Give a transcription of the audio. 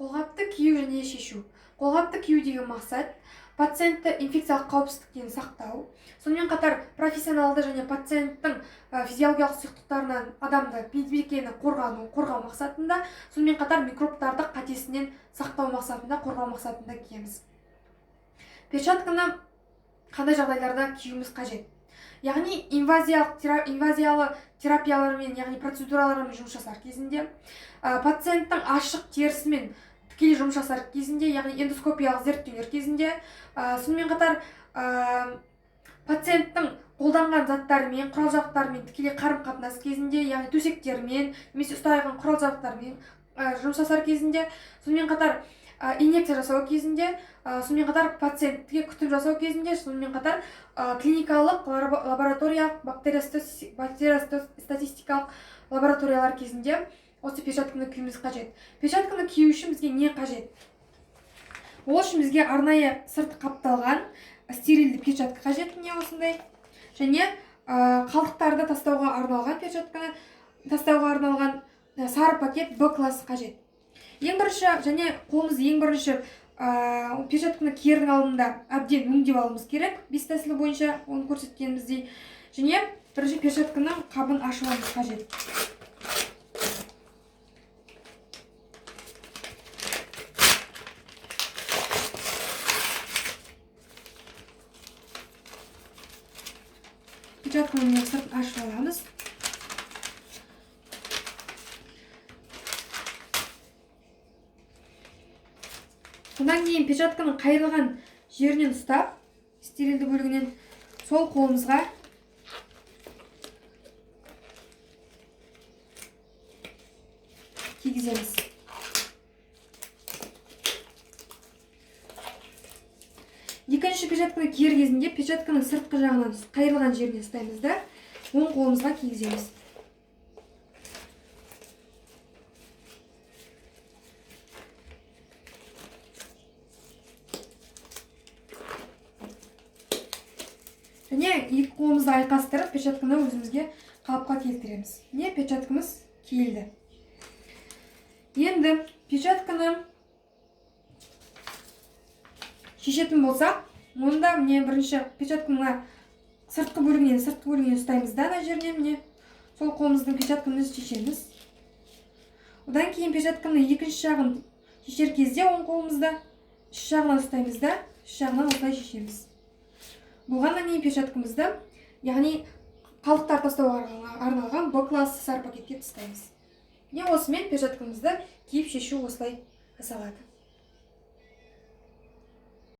Қолғапты кию және шешу. Қолғапты кию деген мақсат пациентті инфекциялық қауіпсіздіктен сақтау, сонымен қатар профессионалды және пациенттің физиологиялық сұйықтықтарынан адамды медбикені қорғау мақсатында, сонымен қатар микробтарды қатесінен сақтау мақсатында, қорғау мақсатында киеміз. Перчатканы қандай жағдайларда киюіміз қажет? Яғни инвазиялы терапиялармен, яғни процедуралармен жұмыс жасар кезінде, пациенттің ашық терісімен тікелей жұмыс жасар кезінде, яғни эндоскопиялық зерттеулер кезінде, сонымен қатар пациенттің қолданған заттарымен, құрал-жабдықтарымен тікелей қарым-қатынас кезінде, яғни төсектермен немесе ұстаған құрал-жабдықтармен жұмыс жасар кезінде, сонымен қатар инъекция жасау кезінде, сонымен қатар пациентке күтім жасау кезінде, сонымен қатар клиникалық, лабораториялық, бактериостатистикалық лабораториялар кезінде осы перчатканы киюіміз қажет. Перчатканы кию үшін бізге не қажет? Ол үшін бізге арнайы сырты қапталған стерильді перчатка қажет, не осындай. Және қалдықтарды тастауға арналған перчатканы тастауға арналған сары пакет Б классы қажет. Ең бірінші, және қолымызды ең бірінші перчатканы киердің алдында әбден өңдеп алуымыз керек. 5 тәсілі бойынша оны көрсеткеніміздей. Және бірінші перчатканың қабын ашуымыз қажет. Перчатканың сыртын ашып аламыз. Содан кейін перчатканың қайырылған жерінен ұстап, стерильді бөлігінен сол қолымызға кигіземіз. Екінші перчатканы киер кезінде перчатканың сыртқы жағынан қайырылған жерінен ұстаймыз да, оң қолымызға кигіземіз. Және екі қолымызды айқастырып, перчатканы өзімізге қалыпқа келтіреміз. Перчаткамыз киілді. Енді перчатканы шешетін болсақ, онда бірінші перчатканы сыртқы бөлігінен ұстаймыз да, жерінен сол қолымыздың перчатканы шешеміз. Одан кейін перчатканы екінші жағын шешер кезде оң қолымызды үш жағынан ұстаймыз да, үш жағынан осылай шешеміз. Болғаннан кейін перчаткамызды, яғни қалдықтар тастауға арналған Б классы сары пакетке тастаймыз. Осымен перчаткамызды киіп шешу осылай жасалады.